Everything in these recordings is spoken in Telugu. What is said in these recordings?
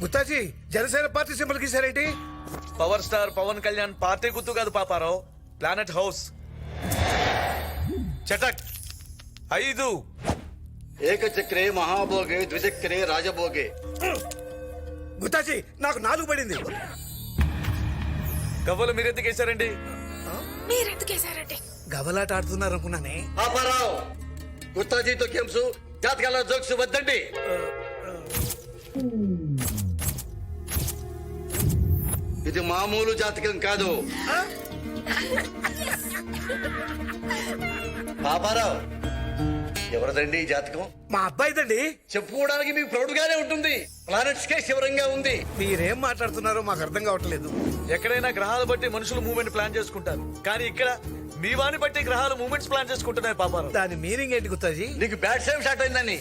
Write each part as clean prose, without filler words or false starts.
గుత్తాజీ జనసేన పార్టీ సింబల్ గీసారేంటి? Power star Pawan Kalyan party గుర్తు కాదు పాపారావు, ప్లానెట్ హౌస్. చటక్ 5. ఏకచక్రే మహాభోగే ద్విచక్రే రాజభోగే. గుత్తాజీ నాకు 4 పడింది. గవ్వలు మీరెందుకు వేశారండి? మీరెందుకేశారండి? గవ్వలాట ఆడుతున్నారు అనుకున్నానే. పాపారావు, గుత్తాజీతో గేమ్స్, జాతకాల జోక్స్ వద్దండి. ఇది మామూలు జాతకం కాదు. పాపారావు, ఎవరిదండి ఈ జాతకం? మా అబ్బాయిదండి. చెప్పుకోవడానికి మీకు ప్రౌడ్గానే ఉంటుంది. ప్లానెట్స్ కే శివరంగా ఉంది. మీరేం మాట్లాడుతున్నారో మాకు అర్థం కావట్లేదు. ఎక్కడైనా గ్రహాలు బట్టి మనుషులు మూవ్మెంట్ ప్లాన్ చేసుకుంటారు, కానీ ఇక్కడ మీ వాని బట్టి గ్రహాలు మూవ్మెంట్స్ ప్లాన్ చేసుకుంటున్నాయి పాపారావు. దాని మీనింగ్ ఏంటి గుత్తాజీ? నీకు బ్యాడ్ టైం స్టార్ట్ అయిందని.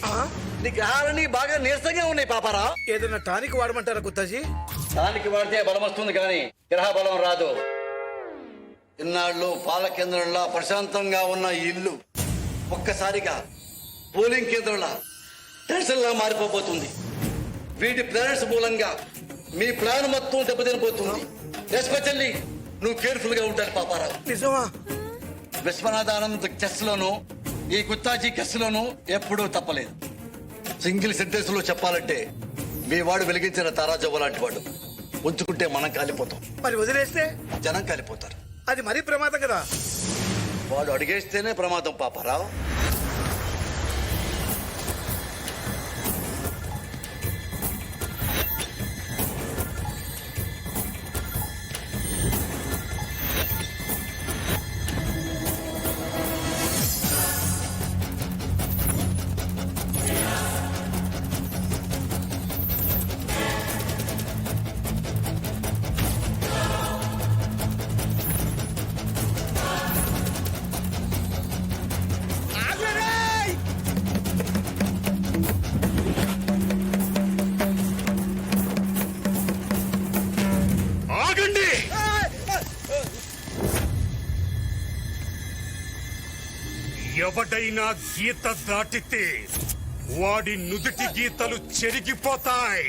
నీ గ్రహాలన్నీ బాగా నీరసంగా ఉన్నాయి పాపారావు. ఏదైనా టానిక్ వాడమంటారా గుత్తాజీ? దానికి వాడితే బలం వస్తుంది కానీ గ్రహ బలం రాదు. ఇన్నాళ్ళు పాల కేంద్రంలా ప్రశాంతంగా ఉన్న ఈ ఇల్లు ఒక్కసారిగా పోలింగ్ కేంద్రంలా టెన్షన్ లా మారిపోబోతుంది. వీటి ప్లానెట్స్ మూలంగా మీ ప్లాన్ మొత్తం దెబ్బతినిపోతుంది. ఎస్పెషల్లీ నువ్వు కేర్ఫుల్ గా ఉంటాను పాపారావు. నిజమా? విశ్వనాథానంద్ చెస్ లోను ఈ గుత్తాజీ చెస్ లోను ఎప్పుడూ తప్పలేదు. సింగిల్ సెంటెన్స్ లో చెప్పాలంటే మీ వాడు వెలిగించిన తారాజవ్వ లాంటి వాడు. ఉంచుకుంటే మనం కాలిపోతాం, మరి వదిలేస్తే జనం కాలిపోతారు. అది మరీ ప్రమాదం కదా. వాడు అడిగేస్తేనే ప్రమాదం పాపారావు. ఎవడైనా గీత దాటితే వాడి నుదుటి గీతలు చెరిగిపోతాయి.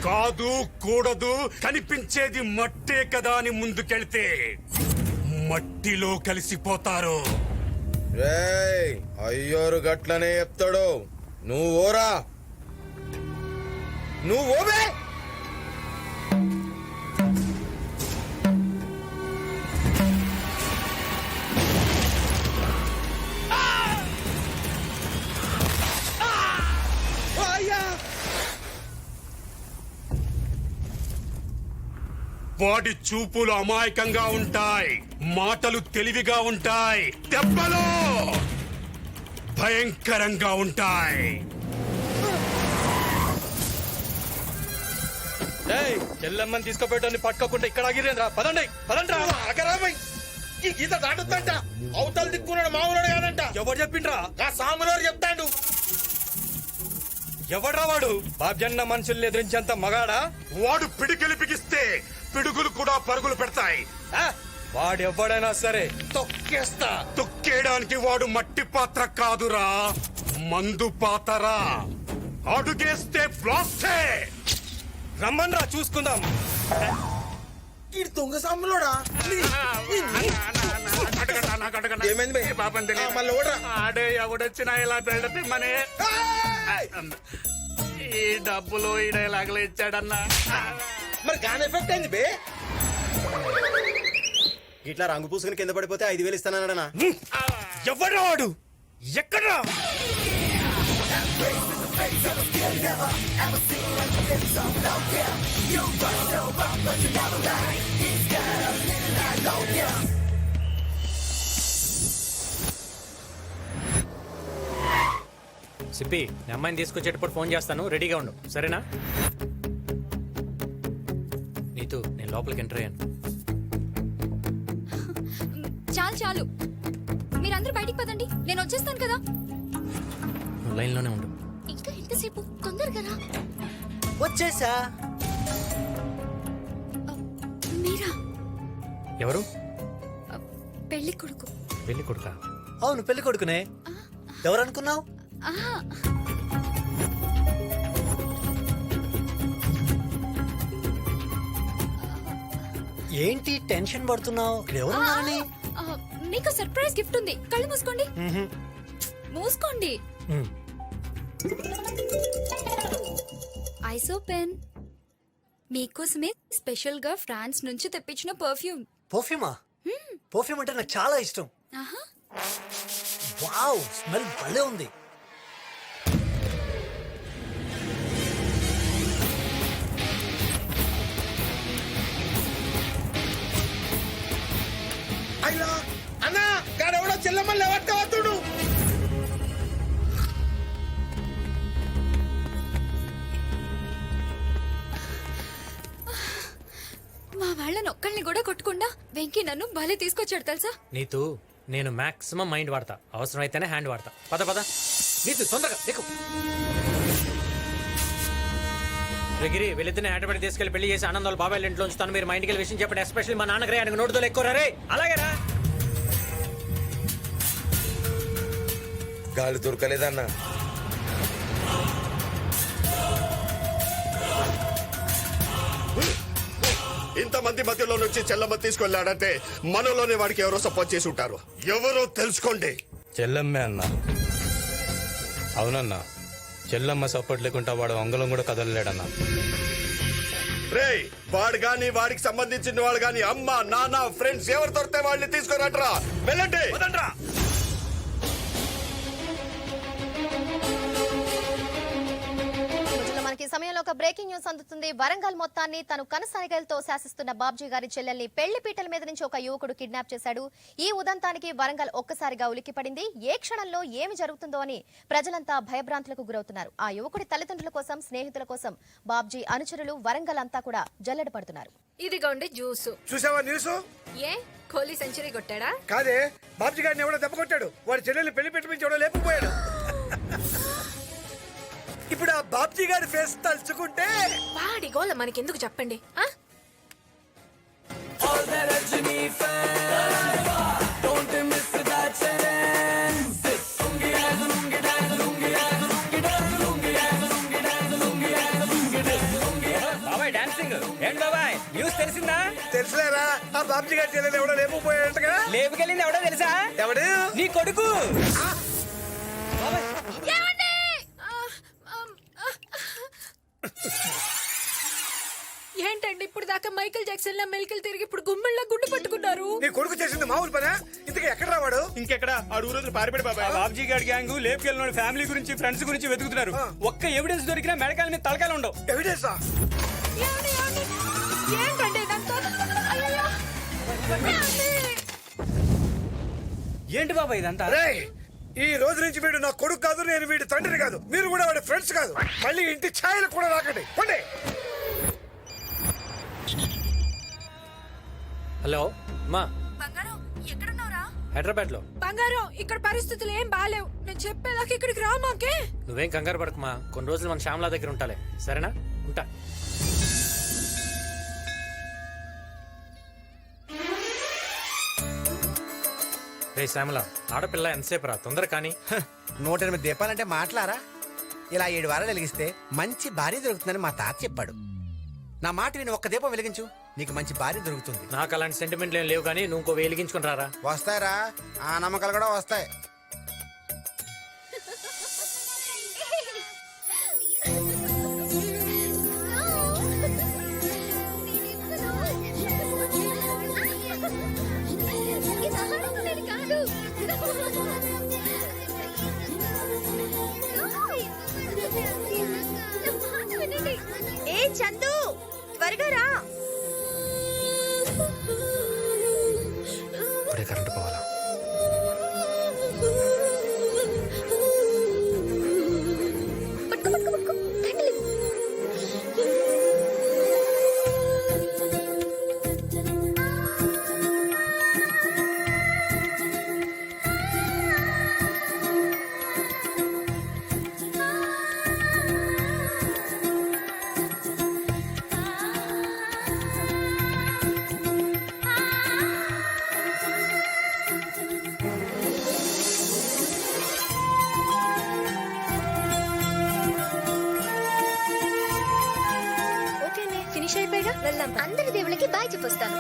కాదు కూడదు, కనిపించేది మట్టే కదా అని ముందుకెళ్తే మట్టిలో కలిసిపోతారు. అయ్యోరు గట్లనే చెప్తాడు. నువ్వు ఓరా, నువ్వు ఓబే. వాడి చూపులు అమాయకంగా ఉంటాయి, మాటలు తెలివిగా ఉంటాయి, దెబ్బలు భయంకరంగా ఉంటాయి. చెల్లెమ్మని తీసుకుపోయటాన్ని పట్టుకోకుండా ఇక్కడ ఆగిరేంద్రా. పదండి పదండి. ఈ గీత దాటుద్దంట. అవతల దిక్కున్నాడు మామూలు కాదంట. ఎవరు చెప్పిండ్రా? ఆ సాములోడు చెప్తాడు. ఎవడ్రా వాడు? బాబ్జన్న మనుషుల్ని ఎదిరించేంత మగాడా? వాడు పిడికిలి బిగిస్తే పిడుగులు కూడా పరుగులు పెడతాయి. వాడెవ్వడైనా సరే తొక్కేస్తా. తొక్కేయడానికి వాడు మట్టి పాత్ర కాదురా, మందు పాతరా. అడుగేస్తే బ్లాస్టే. రమ్మన్రా చూసుకుందాం. ఈ దొంగ సాములోడా? ఏమైంది బే? మళ్ళీ ఓడరా. ఆడే ఎవడొచ్చినా ఇలా పెడితే మనే ఈ డబ్బులు ఈ డైలాగులు ఇచ్చాడన్నా. మరి గాన్ ఎఫెక్ట్ అయింది బే. ఇట్లా రంగు పూసుకుని కింద పడిపోతే 5,000 ఇస్తానన్నా. ఎవడ్రా వాడు? ఎక్కడ్రా? సిప్పి, మీ అమ్మాయిని తీసుకొచ్చేటప్పుడు ఫోన్ చేస్తాను, రెడీగా ఉండు, సరేనా? నీతు, నేను లోపలికి ఎంటర్ అయ్యాను. చాలు చాలు, మీరందరూ బయటికి పదండి, నేను వచ్చేస్తాను కదా. నువ్వు లైన్లోనే ఉండు. ఇంకా ఎంతసేపు? తొందరగా రా. వచ్చేసా. మీరా? ఎవరు? పెళ్లి కొడుకు. పెళ్లి కొడుక? అవును, పెళ్లి కొడుకునే. ఎవరు అనుకున్నావు? ఏంటి టెన్షన్ పడుతున్నావు? ఇక్కడ ఎవరున్నారని? ఆ, మీకు సర్ప్రైజ్ గిఫ్ట్ ఉంది. కళ్ళు మూసుకోండి. మూసుకోండి. ఐసో పెన్ మీకోసమే స్పెషల్ గా ఫ్రాన్స్ నుంచి తెప్పించిన పర్ఫ్యూమ్. పర్ఫ్యూమా? పర్ఫ్యూమ్ అంటే నాకు చాలా ఇష్టం. ఆహా. వావ్, స్మెల్ భలే ఉంది. అయ్యా అన్నా గాడెవడో చెల్లమ్మల్ని ఎవట్టుడు. మా వాళ్ళని ఒక్కల్ని కూడా కొట్టకుండా వెంకీ నన్ను భలే తీసుకొచ్చాడు తెలుసా. నీతు నేను మాక్సిమం మైండ్ వాడతా, అవసరం అయితేనే హ్యాండ్ వాడతా. పద పద నీతు తొందరగా ఎక్కు. గిరి వీళ్ళిద్దరిని హైదరాబాద్ తీసుకెళ్లి పెళ్లి చేసి ఆనందాలు బాబాయ్ ఇంట్లో ఉంచుతాను. మీరు మా ఇంటికి వెళ్ళి విషయం చెప్పండి. ఎస్పెషల్లీ మా నాన్నగారే ఆయనకు నోటుదోలు ఎక్కువ రే. అలాగేరా? గాలి దొరకలేదన్నా. ఇంతమంది మధ్యలో నుంచి చెల్లమ్మ తీసుకెళ్లాడంటే మనలోనే వాడికి ఎవరో సపోర్ట్ చేసి ఉంటారు. ఎవరో తెలుసుకోండి. చెల్లమ్మే అన్న. అవునన్నా, చెల్లమ్మ సపోర్ట్ లేకుండా వాడు అంగళం కూడా కదలలేడన్నా. రేయ్, వాడు గాని వాడికి సంబంధించిన వాడు గాని అమ్మ నాన్న ఫ్రెండ్స్ ఎవరు దొరికితే వాళ్ళని తీసుకురాట్రా. వెళ్ళండి. మనకి సమయంలో ఒక బ్రేకింగ్ న్యూస్ అందుతుంది. వరంగల్ మొత్తాన్ని తను కనసానికలతో శాసిస్తున్న బాబ్జీ గారి చెల్లెల్ని పెళ్లి పీటల మీద నుంచి ఒక యువకుడు కిడ్నాప్ చేశాడు. ఈ ఉదంతానికి వరంగల్ ఒక్కసారిగా ఉలిక్కిపడింది. ఏ క్షణంలో ఏమి జరుగుతుందో అని ప్రజలంతా భయభ్రాంతులకు గురవుతున్నారు. ఆ యువకుడి తల్లిదండ్రుల కోసం, స్నేహితుల కోసం బాబ్జీ అనుచరులు వరంగల్ అంతా కూడా జల్లెడ పడుతున్నారు. ఇదిగోండి జ్యూస్. చూసావా న్యూస్? ఏ కోహ్లీ సెంచరీ కొట్టాడా? కాదే, బాబ్జీ గారిని ఎవడో దెబ్బ కొట్టాడు. వాడి చెల్లెల్ని పెళ్లి పెట్టి ఎవడో లేకపోయాడు. ఇప్పుడు ఆ బాబ్జీ గారి ఫేస్ తలుచుకుంటే వాడి గోల మనకెందుకు చెప్పండి. ఆ? బాబాయ్ డాన్సింగ్ ఏంటి బాబాయ్? న్యూస్ తెలిసిందా? తెలుసులేరా, ఆ బాబ్జీ గారి చెల్లెలు ఎవడో లేకపోయాడంటగా. లేపుకెళ్ళింది ఎవడో తెలుసా? ఎవడు? నీ కొడుకు. ఏమండి? ఏంటండి ఇప్పుడు దాకా మైకేల్ జాక్సన్ లా మెలికలు తిరిగి ఇప్పుడు గుమ్మెళ్ళ గుండు పట్టుకున్నారు. నీ కొడుకు చేసింది మామూలు పనా? ఇంతకీ ఎక్కడ రావాడు? ఇంకెక్కడ ఆడు ఊరు పారిపడి బాబాయ్. బాబ్జీ గారి గ్యాంగ్ లేపుకెళ్ళిన ఫ్యామిలీ గురించి, ఫ్రెండ్స్ గురించి వెతుకుతున్నారు. ఒక్క ఎవిడెన్స్ దొరికినా మెడకాల మీద తలకాయలు ఉండవు. ఎవిడెన్సా? ఏంటండి ఇదంతా? అయ్యయ్యో. ఏంటి బాబాయ్ ఇదంతా? రేయ్, ఈ రోజు నుంచి వీడు నా కొడుకు కాదు, నేను వీడి తండ్రిని కాదు, మీరు కూడా వాడి ఫ్రెండ్స్ కాదు. మళ్ళీ ఇంటి ఛాయలు కూడా రాకండి. పండి. హలో మా బంగారం ఎక్కడున్నావురా? హైదరాబాద్ లో. బంగారం ఇక్కడ పరిస్థితులు ఏం బాలేవు. నేను చెప్పేదాకా ఇక్కడికి రా మాకే. నువ్వేం కంగారు పడకమా, కొన్ని రోజులు మన శ్యామలా దగ్గర ఉంటాలే. సరేనా? ఉంటా. రే శ్యామల, ఆడపిల్ల ఎంతసేపు రా, తొందర కానీ. 108 దీపాలంటే మాట్లారా? ఇలా 7 వారాలు వెలిగిస్తే మంచి భార్య దొరుకుతుందని మా తాత చెప్పాడు. నా మాట విని ఒక్క దీపం వెలిగించు, నీకు మంచి భార్య దొరుకుతుంది. నాకు అలాంటి సెంటిమెంట్లు ఏం లేవు, కానీ నువ్వు ఇంకో వెలిగించుకుని రారా. వస్తాయరా, ఆ నమ్మకాలు కూడా వస్తాయి. ఏ చందు, త్వరగా రా. ఇప్పుడే కరెంట్ పోవాలా? పట్టుకో, పట్టుకో, పట్టుకో. వెళ్దాం. అందరి దేవుళ్ళకి బాయ్ చెప్పొస్తాను.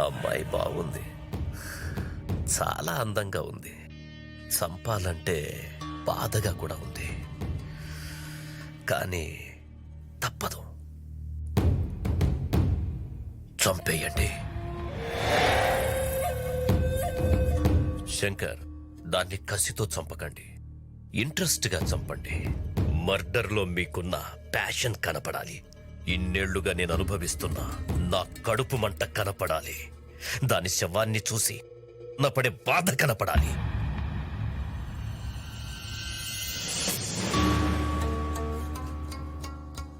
అమ్మాయి బాగుంది, చాలా అందంగా ఉంది. చంపాలంటే బాధగా కూడా ఉంది, కానీ తప్పదు. చంపేయండి. శంకర్, దాన్ని కసితో చంపకండి, ఇంట్రెస్ట్ గా చంపండి. మర్డర్లో మీకున్న ప్యాషన్ కనపడాలి. ఇన్నేళ్లుగా నేను అనుభవిస్తున్నా నా కడుపు మంట కనపడాలి. దాని శవాన్ని చూసి నా పడే బాధ కనపడాలి.